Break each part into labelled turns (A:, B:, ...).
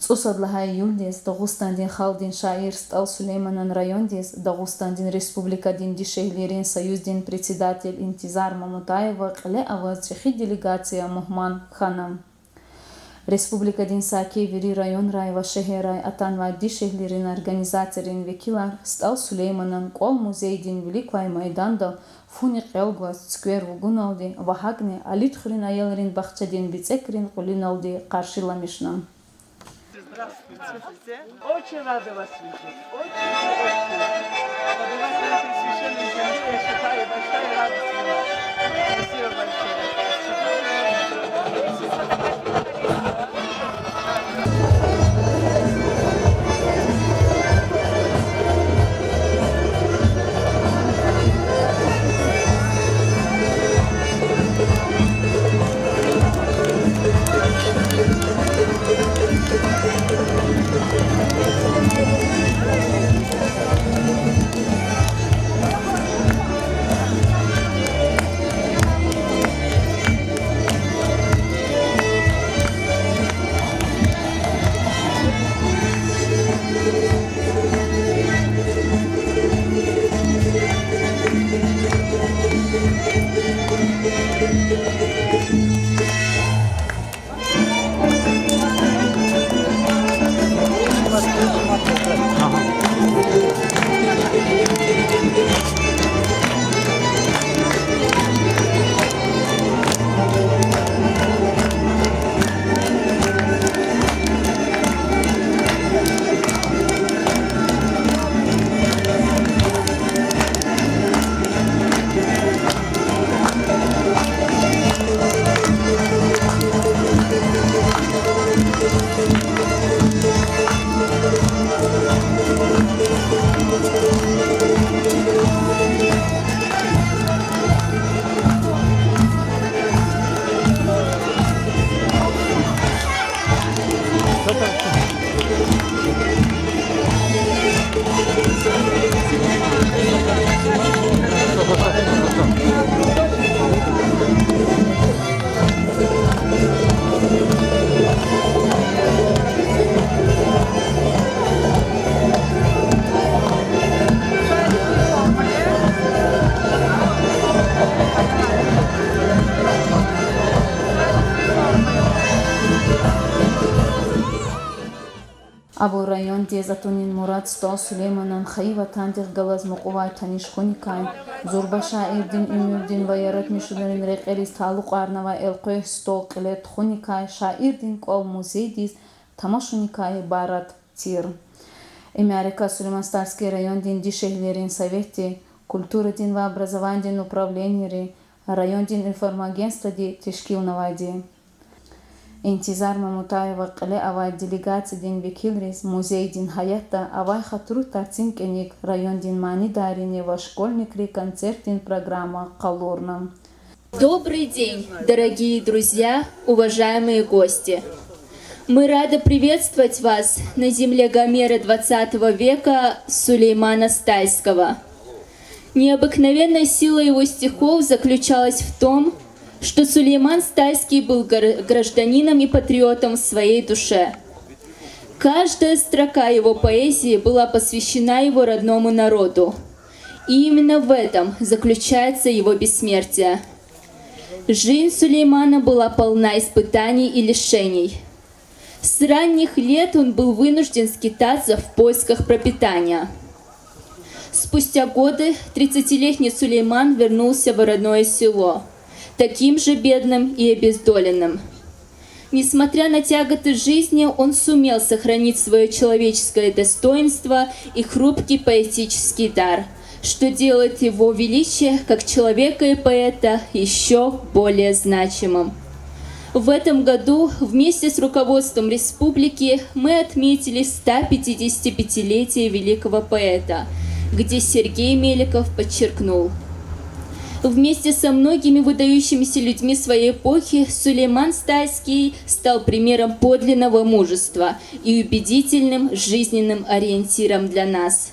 A: Цусадлаҳа июльдес Дағустандин халдин шаир Стал Сулейманан райондес Дағустандин республикадин дишеҳлирин союздин председатель Интизар Мамутаева қиле авазчехи делегация муҳман ханам. Республикадин Саакевири район рай ва шеҳерай атанва дишеҳлирин организациярин векилар Стал Сулейманан қол музейдин великвай майдандо фуни қелгвас сквер вугуналди ва ҳагне алитхурин аяларин бахчадин бицекрин қулиналди қаршила мишнам.
B: Здравствуйте. Очень рада вас видеть. Очень. Подавать на этой священной земле, я считаю, большая радость для нас. Спасибо большое.
A: Абу район дезатунин Мурад Стал Сулейманан хаива тандих галаз муқувай танишхуникай зурба шаирдин имюрдин ва ярат мишударин реқерис тааллуқ арнава элқои стол қилет хуникай шаирдин қол музейдис тамашуникай барат тир. Эмярика Сулейманстарский район дин дишеҳлерин совети культурадин ва образованиедин управлениери райондин информагентства ди тешкил навайди. Интизар Мамутаева қиле авай делегациядин векилрис музейдин ҳаятта авай хатру тарсин кеник райондин маъни дарини ва школьникри концертин программа қалурна.
C: Добрый день, дорогие друзья, уважаемые гости! Мы рады приветствовать вас на земле Гомера XX века Сулеймана Стайского. Необыкновенная сила его стихов заключалась в том, что Сулейман Стайский был гражданином и патриотом в своей душе. Каждая строка его поэзии была посвящена его родному народу. И именно в этом заключается его бессмертие. Жизнь Сулеймана была полна испытаний и лишений. С ранних лет он был вынужден скитаться в поисках пропитания. Спустя годы 30-летний Сулейман вернулся в родное село, таким же бедным и обездоленным. Несмотря на тяготы жизни, он сумел сохранить свое человеческое достоинство и хрупкий поэтический дар, что делает его величие как человека и поэта еще более значимым. В этом году вместе с руководством республики мы отметили 155-летие великого поэта, где Сергей Меликов подчеркнул: вместе со многими выдающимися людьми своей эпохи Сулейман Стайский стал примером подлинного мужества и убедительным жизненным ориентиром для нас.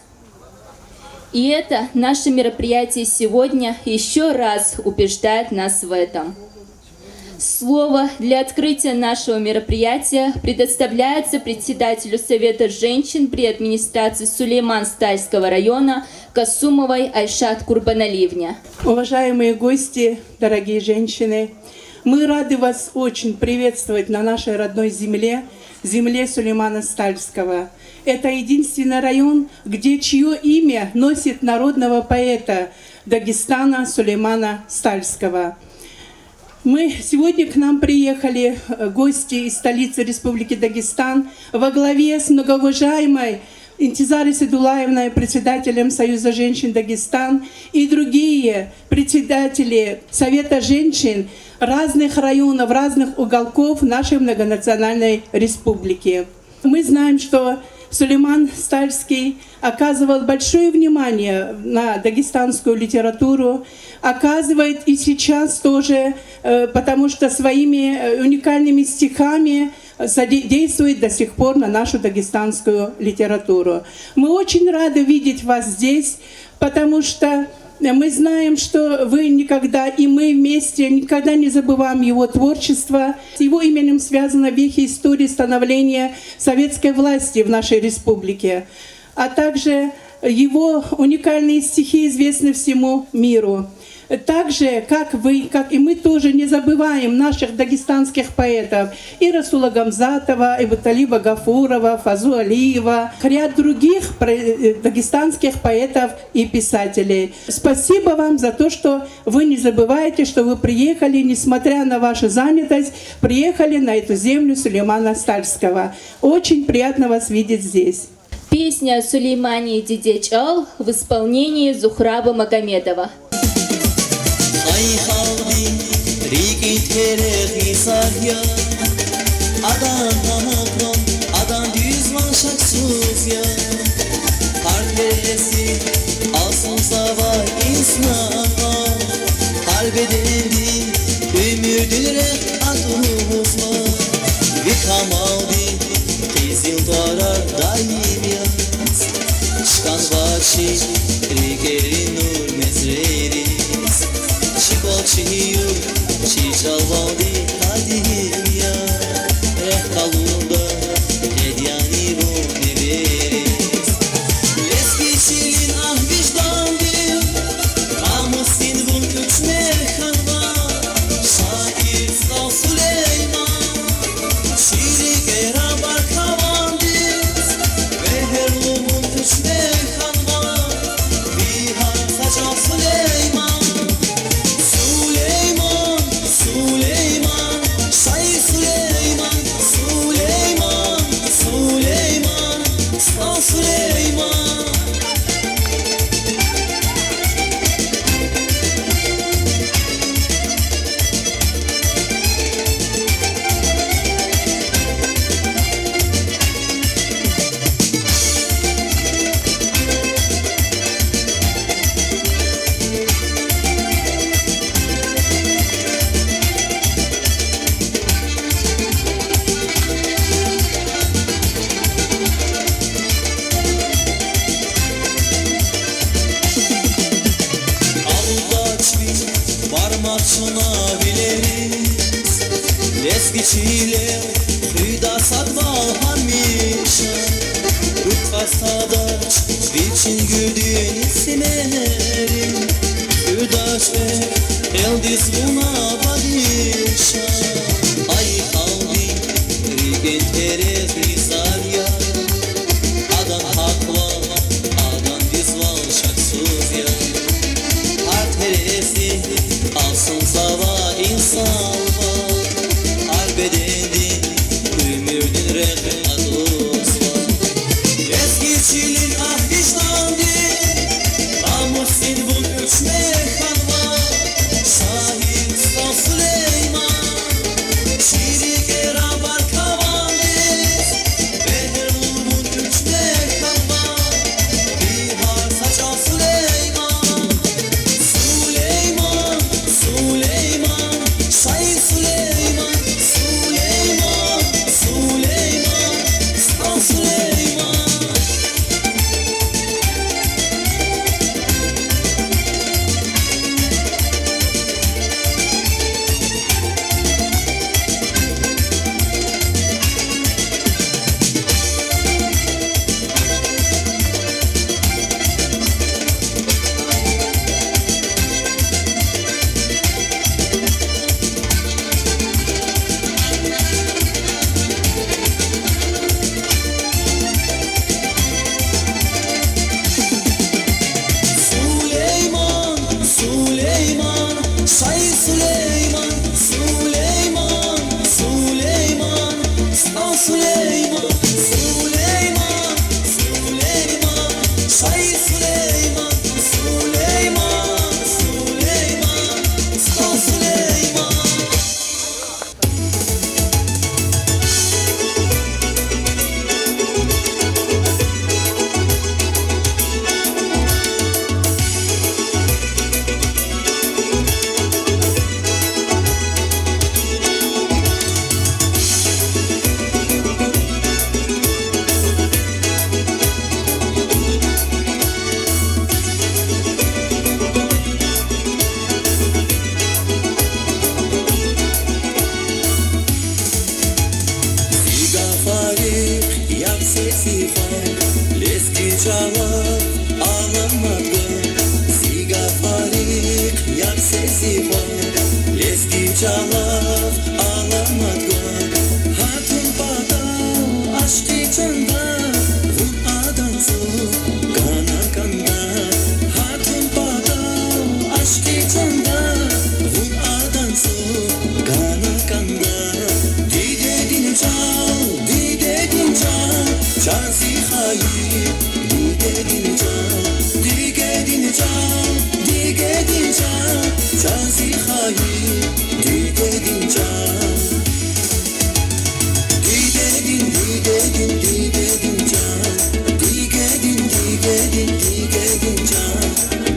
C: И это наше мероприятие сегодня еще раз убеждает нас в этом. Слово для открытия нашего мероприятия предоставляется председателю Совета женщин при администрации Сулейман-Стальского района Касумовой Айшат Курбаналиевне.
B: Уважаемые гости, дорогие женщины, мы рады вас очень приветствовать на нашей родной земле, земле Сулеймана Стальского. Это единственный район, чье имя носит народного поэта Дагестана Сулеймана Стальского. Сегодня к нам приехали гости из столицы Республики Дагестан во главе с многоуважаемой Интизарой Садулаевной, председателем Союза женщин Дагестан, и другие председатели Совета женщин разных районов, разных уголков нашей многонациональной республики. Мы знаем, что Сулейман Стальский оказывал большое внимание на дагестанскую литературу, оказывает и сейчас тоже, потому что своими уникальными стихами действует до сих пор на нашу дагестанскую литературу. Мы очень рады видеть вас здесь, потому что мы знаем, что вы никогда, и мы вместе никогда не забываем его творчество. С его именем связаны вехи истории становления советской власти в нашей республике, а также его уникальные стихи известны всему миру. Так же, как вы, как и мы тоже не забываем наших дагестанских поэтов и Расула Гамзатова, и Баталиба Гафурова, Фазу Алиева, ряд других дагестанских поэтов и писателей. Спасибо вам за то, что вы не забываете, что вы приехали, несмотря на вашу занятость, приехали на эту землю Сулеймана Стальского. Очень приятно вас видеть здесь.
C: Песня о Сулеймане Дидечал в исполнении Зухраба Магомедова.
D: Ay haldi riki terehi sarya Adam mahrum adam düzman şaksuz ya Harberesi alsın sava insana Harbedendi ömürdülere adımızla Vikam aldi tezil darar daim yaz Çıkan başı rikeri nur mezreri Чию, чичалвалди адия, эхкалунда, эдяни руни верес. Лески силин ах вижданди, амустин вун үчмер ханва, шаир стал Сулейман, шириге рабар кавандис, вехерлу вун үчмер ханва, бихар сачал Сулейман. Eskiciyle hüda satval hamisha Rutfa sadaç biçin güldüğün isimlerim Hüdaş ve eldiz buna badişa Ay kalbi rigen terez risarya Adam hakval adam dizval şaksuz ya Hart heresi alsın sava insan Bedendin, ömürdün rehe Cansi hayır Digedin can Digedin can Digedin can Cansi hayır Digedin can Digedin digedin digedin can Digedin digedin digedin can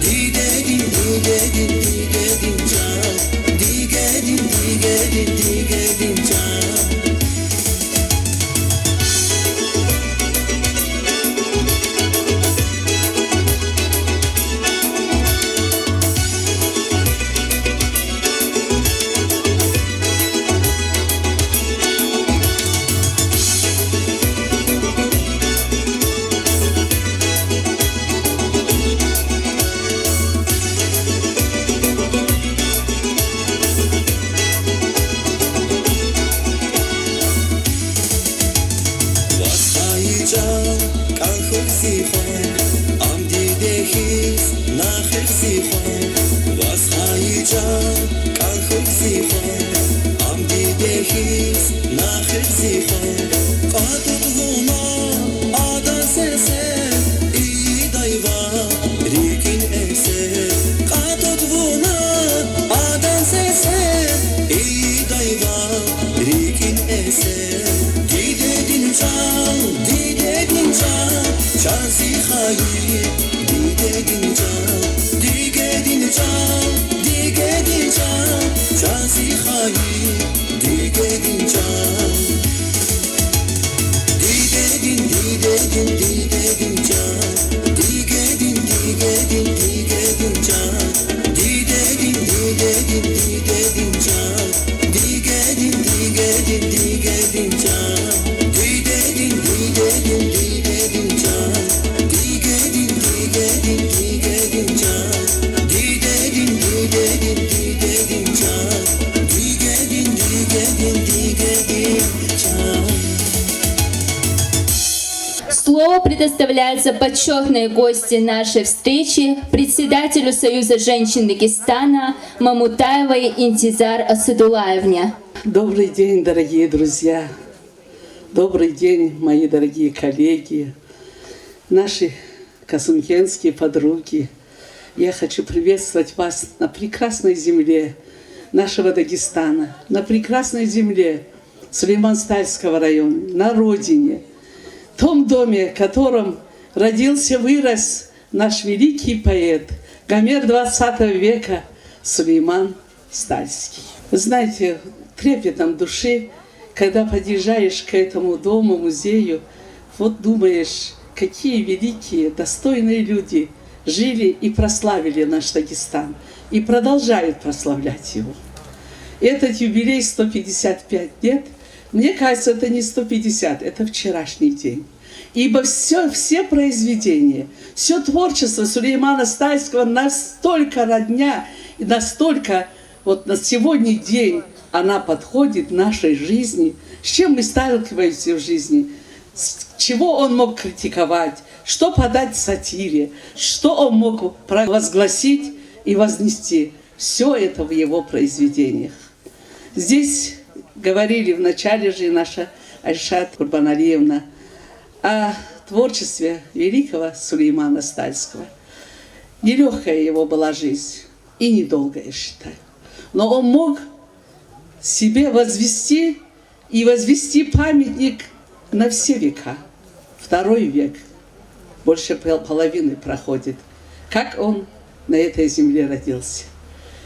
D: Digedin digedin digedin can Digedin digedin digedin can
C: Слово предоставляется почетной гости нашей встречи, председателю Союза женщин Дагестана Мамутаевой Интизар Асадулаевне.
B: Добрый день, дорогие друзья! Добрый день, мои дорогие коллеги, наши касымкенские подруги. Я хочу приветствовать вас на прекрасной земле нашего Дагестана, на прекрасной земле Сулейман-Стальского района, на родине, в том доме, в котором родился, вырос наш великий поэт, Гомер 20 века Сулейман Стальский. Вы знаете, трепетом души, когда подъезжаешь к этому дому, музею, вот думаешь, какие великие, достойные люди жили и прославили наш Дагестан, и продолжают прославлять его. Этот юбилей 155 лет, мне кажется, это не 150, это вчерашний день. Ибо все произведения, все творчество Сулеймана Стальского настолько родня, и настолько вот на сегодня день она подходит нашей жизни, с чем мы сталкиваемся в жизни, чего он мог критиковать, что подать в сатире, что он мог провозгласить и вознести. Все это в его произведениях. Здесь говорили в начале же наша Альшат Курбаналиевна о творчестве великого Сулеймана Стальского. Нелегкая его была жизнь и недолгая, я считаю. Но он мог себе возвести памятник на все века. Второй век, больше половины проходит, как он на этой земле родился.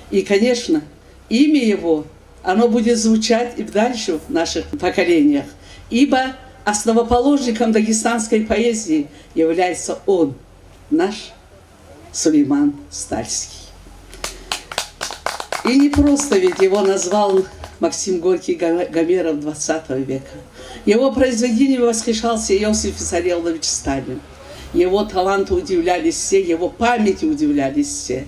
B: И, конечно, имя его, оно будет звучать и дальше в наших поколениях, ибо основоположником дагестанской поэзии является он, наш Сулейман Стальский. И не просто ведь его назвал Максим Горький Гомером 20 века. Его произведением восхищался Иосиф Виссарионович Сталин. Его таланту удивлялись все, его памяти удивлялись все.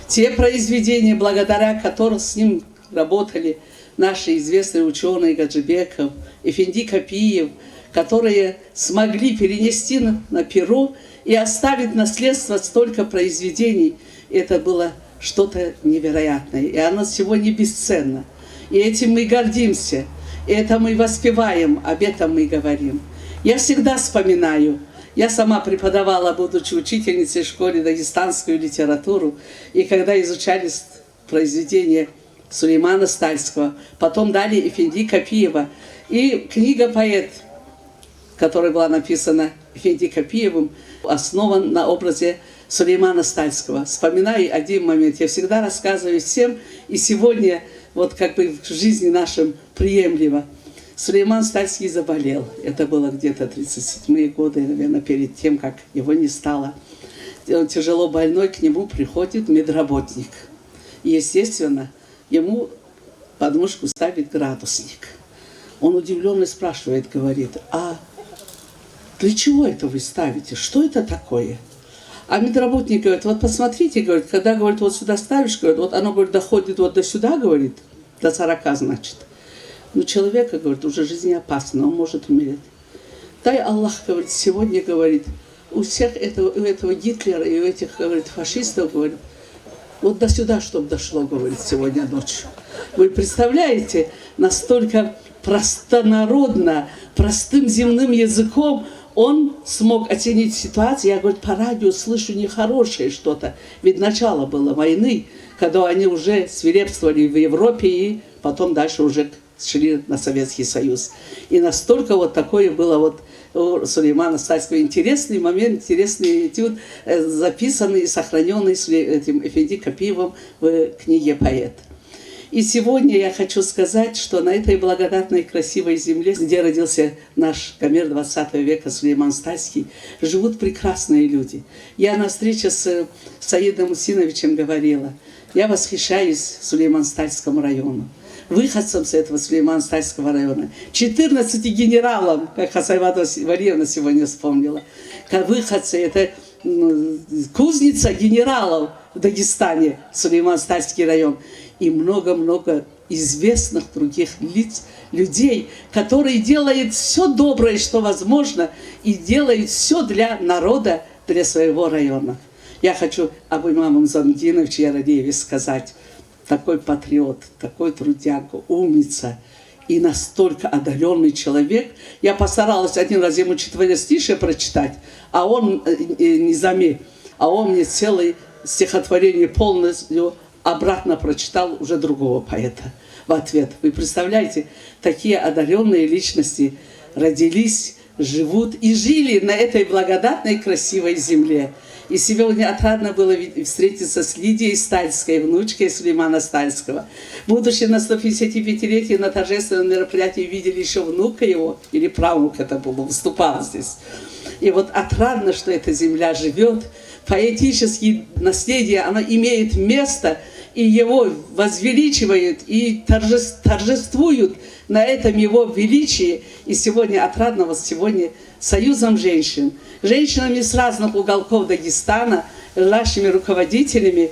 B: Те произведения, благодаря которым с ним работали наши известные ученые Гаджибеков, Эфенди Капиев, которые смогли перенести на перо и оставить наследство столько произведений, это было что-то невероятное. И оно сегодня бесценно. И этим мы гордимся. И это мы воспеваем, об этом мы говорим.
E: Я всегда вспоминаю. Я сама преподавала, будучи учительницей в школе, дагестанскую литературу. И когда изучали произведения Сулеймана Стальского, потом дали Эфенди Капиева. И книга «Поэт», которая была написана Эфенди Капиевым, основана на образе Сулеймана Стальского. Вспоминаю один момент. Я всегда рассказываю всем, и сегодня, вот как бы в жизни нашем приемлемо. Сулейман Стальский заболел. Это было где-то 37-е годы, наверное, перед тем, как его не стало. Он тяжело больной, к нему приходит медработник. И, естественно, ему под мышку ставит градусник. Он удивленно спрашивает, говорит: а для чего это вы ставите? Что это такое? А медработник говорит: вот посмотрите, говорит, когда, говорит, вот сюда ставишь, говорит, вот оно, говорит, доходит вот до сюда, говорит, до 40, значит. Но человека, говорит, уже жизнеопасно, он может умереть. Дай Аллах, говорит, сегодня, говорит, у всех у этого Гитлера и у этих, говорит, фашистов, говорит, вот до сюда, чтобы дошло, говорит, сегодня ночью. Вы представляете, настолько простонародно, простым земным языком он смог оценить ситуацию. Я, говорит, по радио слышу нехорошее что-то. Ведь начало было войны, когда они уже свирепствовали в Европе и потом дальше уже шли на Советский Союз. И настолько вот такое было вот у Сулеймана Стальского интересный момент, интересный этюд, записанный и сохраненный этим Эфенди Капиевым в книге «Поэт». И сегодня я хочу сказать, что на этой благодатной красивой земле, где родился наш Гомер 20 века Сулейман Стальский, живут прекрасные люди. Я на встрече с Саидом Усиновичем говорила: я восхищаюсь Сулейман-Стальскому району, выходцам с этого Сулейман-Стальского района, 14 генералам, как Хасайвата Валиевна сегодня вспомнила. Как выходцы, это кузница генералов в Дагестане, Сулейман-Стальский район. И много-много известных других лиц, людей, которые делают все доброе, что возможно, и делают все для народа, для своего района. Я хочу об имаме Замдиновиче Ярадееве сказать: такой патриот, такой трудяга, умница и настолько одаренный человек. Я постаралась один раз ему четверостишие прочитать, а он не заметил, а он мне целое стихотворение полностью обратно прочитал уже другого поэта в ответ. Вы представляете, такие одаренные личности родились, живут и жили на этой благодатной красивой земле. И сегодня отрадно было встретиться с Лидией Стальской, внучкой Сулеймана Стальского. Будучи на 155-летие на торжественном мероприятии, видели еще внука его, или правнук это был, выступал здесь. И вот отрадно, что эта земля живет, поэтические наследия, оно имеет место, и его возвеличивают, и торжествуют на этом его величии. И сегодня отрадно вот сегодня союзом женщин, женщинами с разных уголков Дагестана, нашими руководителями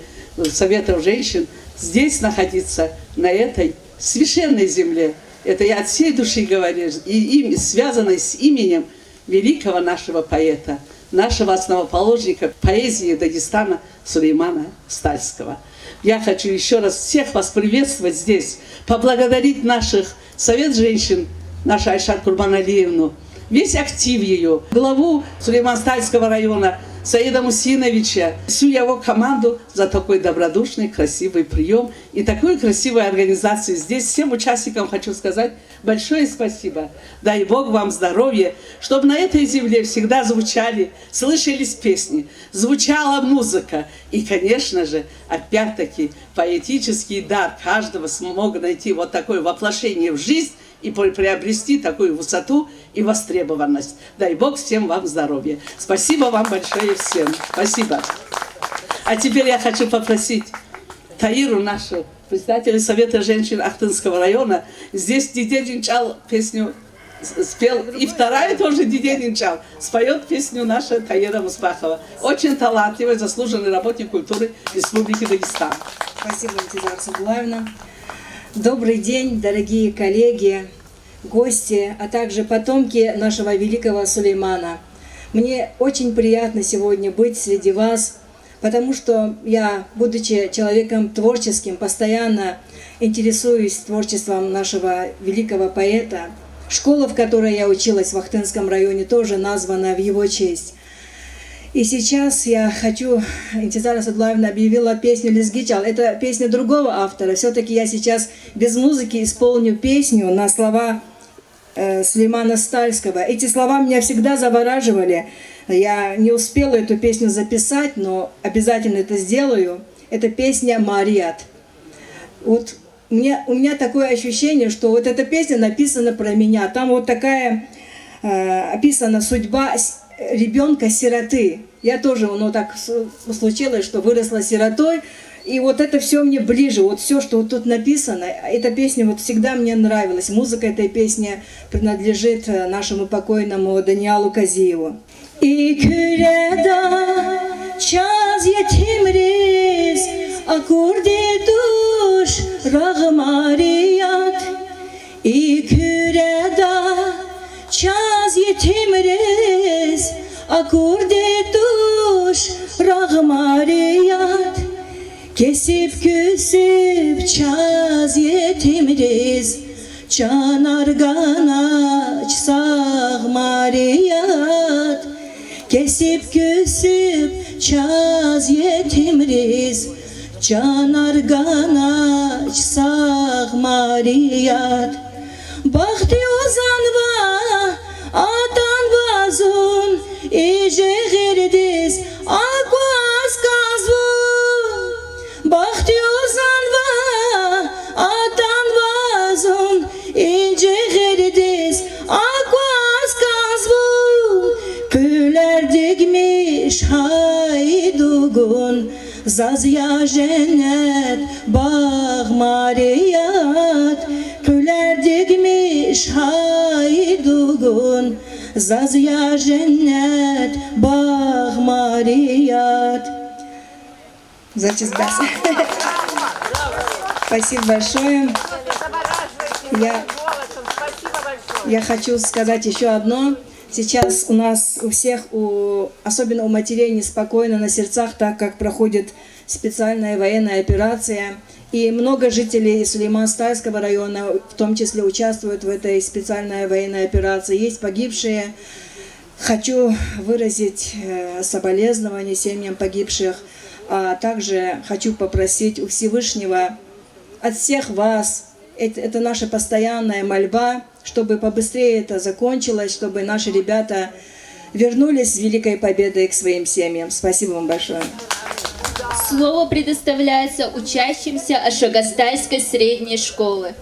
E: Советов женщин, здесь находиться, на этой священной земле. Это я от всей души говорю, и связанной с именем великого нашего поэта, нашего основоположника поэзии Дагестана Сулеймана Стальского. Я хочу еще раз всех вас приветствовать здесь, поблагодарить наших Совет женщин, нашу Айшат Курбаналиевну, весь актив ее, главу Сулейман-Стальского района Саида Мусиновича, всю его команду за такой добродушный, красивый прием и такую красивую организацию. Здесь всем участникам хочу сказать большое спасибо. Дай Бог вам здоровья, чтобы на этой земле всегда звучали, слышались песни, звучала музыка. И, конечно же, опять-таки, поэтический дар каждого смог найти вот такое воплощение в жизнь и приобрести такую высоту и востребованность. Дай Бог всем вам здоровья. Спасибо вам большое всем. Спасибо. А теперь я хочу попросить Таиру, нашу председателя Совета женщин Ахтынского района. Здесь Диде Динчал песню спел. И вторая тоже Диде Динчал споет песню наша Таира Мусбахова. Очень талантливый, заслуженный работник культуры Республики Дагестан.
F: Спасибо, Интизар Саблаевна. Добрый день, дорогие коллеги, гости, а также потомки нашего великого Сулеймана. Мне очень приятно сегодня быть среди вас, потому что я, будучи человеком творческим, постоянно интересуюсь творчеством нашего великого поэта. Школа, в которой я училась в Ахтынском районе, тоже названа в его честь. И сейчас я хочу, Интизар Асадулаевна объявила песню «Лизгичал». Это песня другого автора. Все-таки я сейчас без музыки исполню песню на слова Сулеймана Стальского. Эти слова меня всегда завораживали. Я не успела эту песню записать, но обязательно это сделаю. Это песня «Мариат». Вот у меня такое ощущение, что вот эта песня написана про меня. Там вот такая описана судьба ребенка-сироты. Я тоже, так случилось, что выросла сиротой. И вот это все мне ближе, вот все, что вот тут написано, эта песня вот всегда мне нравилась. Музыка этой песни принадлежит нашему покойному Даниалу Казиеву. И küreда çaz yetimriz akurde duş rağmariyat. И küreда çaz yetimriz akurde duş rağmariyat. Kesip küsüp çaz yetimriz Canar ganaç sağmariyat. Kesip küsüp çaz yetimriz Canar ganaç sağmariyat. Bahtı ozanva atan vazun İje girdiz akvaz kazvun. Bahtı ozanva atan vazun İje girdiz akvaz kazvun. Püler dikmiş haydugun Zazya cennet bağmariyat. Püler dikmiş haydugun Zazya cennet bağmariyat. Зачезгался. Спасибо большое. Я хочу сказать еще одно. Сейчас у нас у всех, особенно у матерей, неспокойно на сердцах, так как проходит специальная военная операция. И много жителей Сулейман-Стальского района, в том числе, участвуют в этой специальной военной операции. Есть погибшие. Хочу выразить соболезнования семьям погибших. А также хочу попросить у Всевышнего, от всех вас, это наша постоянная мольба, чтобы побыстрее это закончилось, чтобы наши ребята вернулись с великой победой к своим семьям. Спасибо вам большое.
C: Слово предоставляется учащимся Ашагастайской средней школы.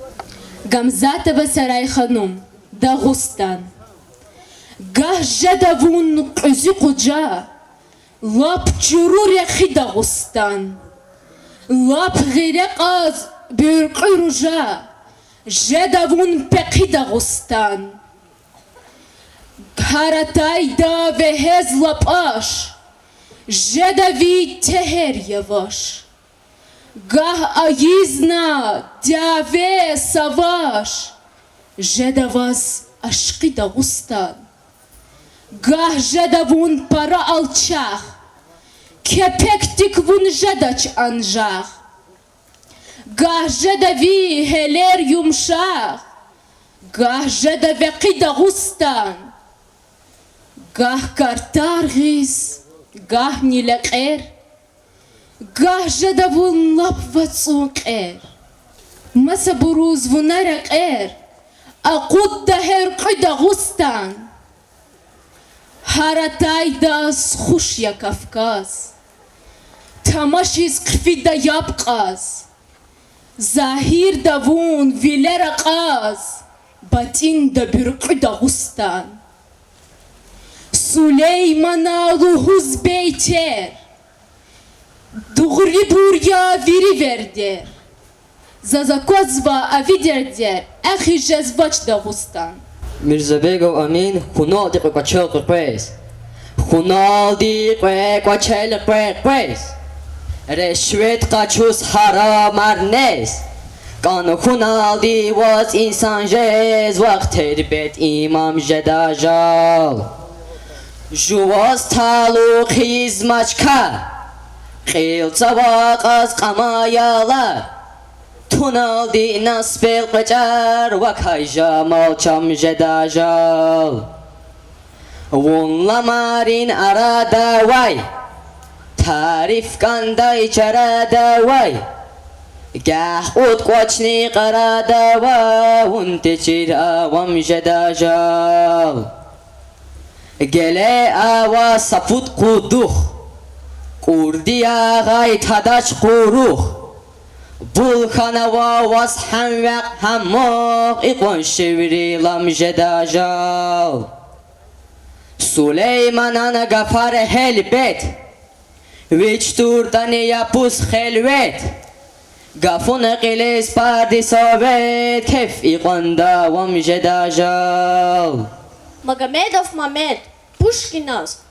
C: Гамзатова Сарайханум, Дагустан. Гахжадавун Кузикуджа. Лап чуруряхи Дагустан. Лап гиреказ бюркиружа. Жедавун пеки Дагустан. Харатайда вехез лапаш. Жедави техер яваш. Гах аизна дяве саваш. Жедаваз ашки Дагустан. Гах жедавун пара алчах. Кепектик вун жедач анжах. Гах жедави хелер юмшах. Гах жедавеки Дагустан. Гах картаргиз. Гах нилекер. Гах жедавун лапвацукер. Маса буруз вунаракер. Акуд дахер ки Дагустан. Харатайдас хушья Кавказ. Тамашиз кфида ябқаз. Захир давун вилерақаз. Батин да бюрқи Дагустан. Сулеймана лухуз бейтер. Дуғри буря вири вердер. Зазакозва авидердер. Ахи жезвач Дагустан.
G: Mirzabegow Amin, Hunaldi Quachel Quays. Hunaldi Quachel Quays. Reshwet Qachus Haram Arnes. Kan Hunaldi was insan jez waqt bet imam jedajal. Juwas talu khizmachka. Khil tsawaqas qamayalar. تونالدي ناس بالقجر وكاي جمال چم جداجال ونلمارين أرادا واي تعريف كانداي جرادا واي قاحوت قوچني قرادا وانتجر وم جداجال گله آوا سفود قودوخ قردی آغای تداش قروخ بولخانوا واس هم وق هماق اقوان شوری لام جداجال سلیمانان گفر هلبت ویچ توردانی یپوس خلوت گفون قلیس پردی سابت کف اقوان دوام جداجال
H: Магомедов Мамед, Пушкинас,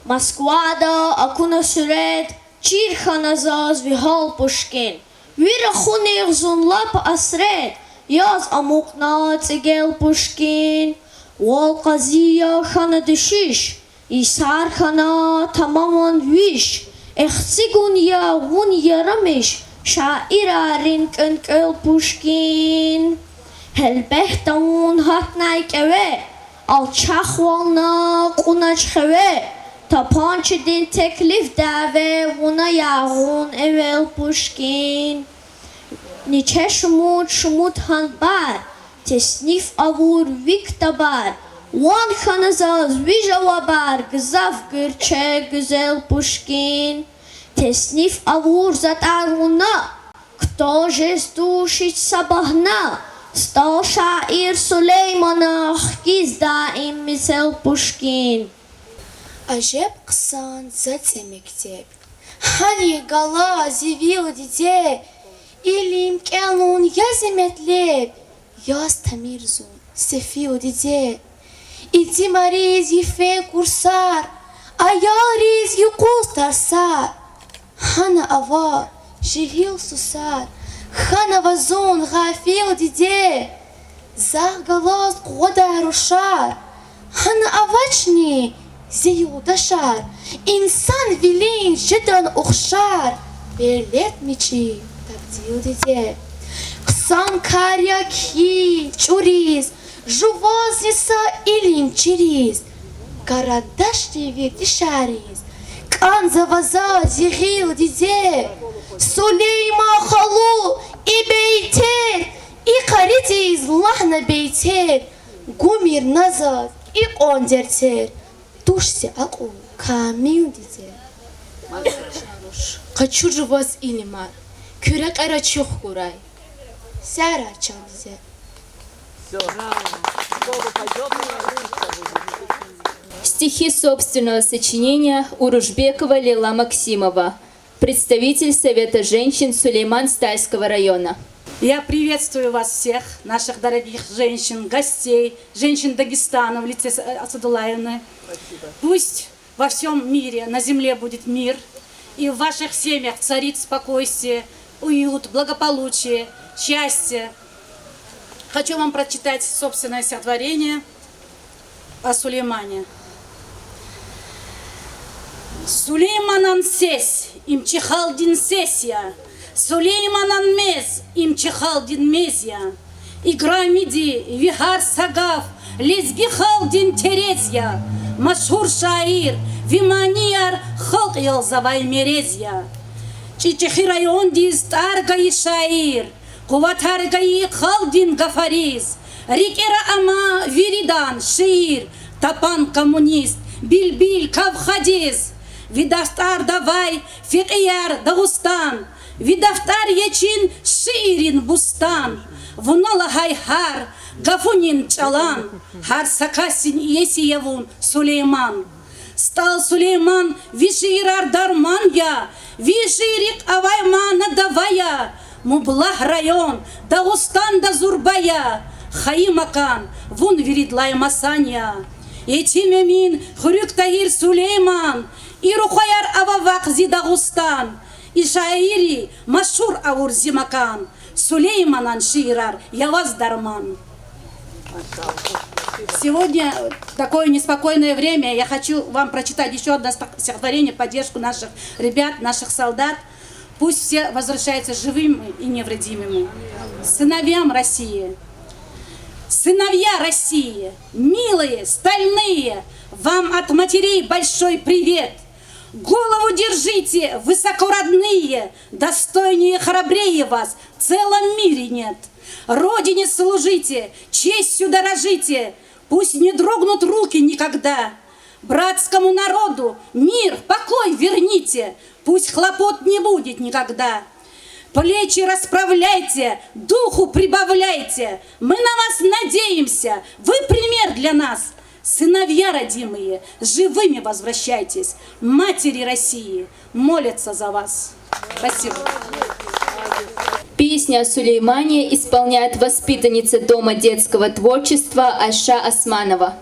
H: Москвада, Акуна Сурет, Чирханазаз, Вихал Пушкин, Вира Хунир Зунлап Асрет, Яз Амукна Цигел Пушкин, Вол Казия Хана Дешиш, Исар Хана Тамаман Виш, Эхцигун Я Вун Ярамиш, Шаира Ринкен Кел Пушкин, Хелбехтаун Хатнайк Эве, Alçaqvalna qunaçxeve Tapançidin teklif dəvə Vuna yağun evel Puşkin Niçe şumut hanbar Tesnif avur viktabar Wan xanazaz vijavabar Gızav gırçe güzel Puşkin Tesnif avur zataruna Kto жесту шить sabahna Стал шаир Сулейманах, гизда им мисел Пушкин.
I: Ажеп қысан зате мектеп. Хани гала зивил диде. Илим келун яземетлеп. Яз тамирзун сефил диде. Иди мариз ефе курсар. Аяриz юқус тарсар. Хана ава жигил сусар. Хана вазун غافيل диде Зах галаз قودا рушар Хана авачни зию дашар Инсан вилин жидан ухшар Берлет мичи табдил диде Ксан каря ки чуриз Жувазиса илин чириз Карадашти вектишариз Канза ваза зигил диде Сулейма халу и бейтер, и харитиз лахна бейтер, гумир назад и ондертер, тушься аку камил дитер. Хочу же вас илимар, кюрек арачух курай, сяра чал дитер.
C: Стихи собственного сочинения Уружбекова Лейла Максимова. Представитель Совета женщин Сулейман-Стальского района.
J: Я приветствую вас всех, наших дорогих женщин, гостей, женщин Дагестана в лице Асадулаевны. Пусть во всем мире, на земле будет мир, и в ваших семьях царит спокойствие, уют, благополучие, счастье. Хочу вам прочитать собственное стихотворение о Сулеймане. Сулейманан сес, им чихалдин сесия, Сулейманан мез, им чихалдин мезия, Игра миди, вихар сагав, лезги халдин терезия, Машхур шаир, виманияр, халк ялзавай мерезия. Чичихи район диз таргаи шаир, Куватаргаи халдин гафариз, Рикера ама виридан шиир, Тапан коммунист, Билбиль кавхадиз, Видафтар давай, фиqiyar Дагустан, Видафтар ечин шиирин бустан, Вунала хайхар, гафунин чалан, Хар сакасин есиевун Сулейман. Стал Сулейман виширар дарман я, Виширик аваймана давая, Мублах район, Дагустан да Зурбая, Хаимакан, вун виридлай масанья. Етимемин хурюктаир Сулейман, и рухаяр ававак Дагустан, и шаири машур аур зимакан, Сулейманан ширар, яваз дарман. Сегодня такое неспокойное время. Я хочу вам прочитать еще одно стихотворение в поддержку наших ребят, наших солдат. Пусть все возвращаются живыми и невредимыми. Сыновьям России, сыновья России, милые, стальные, вам от матерей большой привет. Голову держите, высоко родные, достойнее, храбрее вас в целом мире нет. Родине служите, честью дорожите, пусть не дрогнут руки никогда. Братскому народу мир, покой верните, пусть хлопот не будет никогда. Плечи расправляйте, духу прибавляйте, мы на вас надеемся, вы пример для нас. Сыновья родимые, живыми возвращайтесь, матери России молятся за вас. Спасибо.
C: Песню о Сулеймане исполняет воспитанница Дома детского творчества Айша Османова.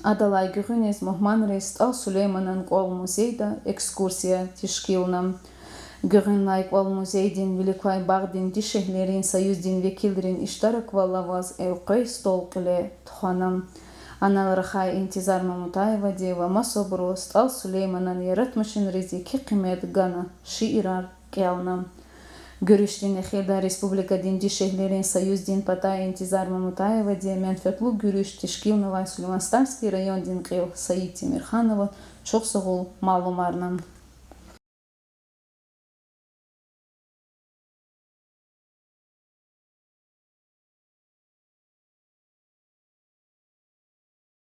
A: Адалай Гюринес Мохманрест ал Сулейманан Кол музейда экскурсия тишкилнам. Гюринлай Кол музейдин Великой Багдин дишехлерин союздин векилдерин иштарак валаваз элкой стол киле тханам. Анал Рахай Интизар Мамутаева дева масоброст ал Сулейманан яратмашин рези ки қимет гана шиирар келнам. Görüştüğün Ekhilda Respublika Dinci Şehirlerin Sayuz Din Patay İntizar Mamutayeva diye menfetlu görüş Teşkil Navay Süleyman Starski rayon din qil Sayit Timirxanova çok sağ ol malumarnan.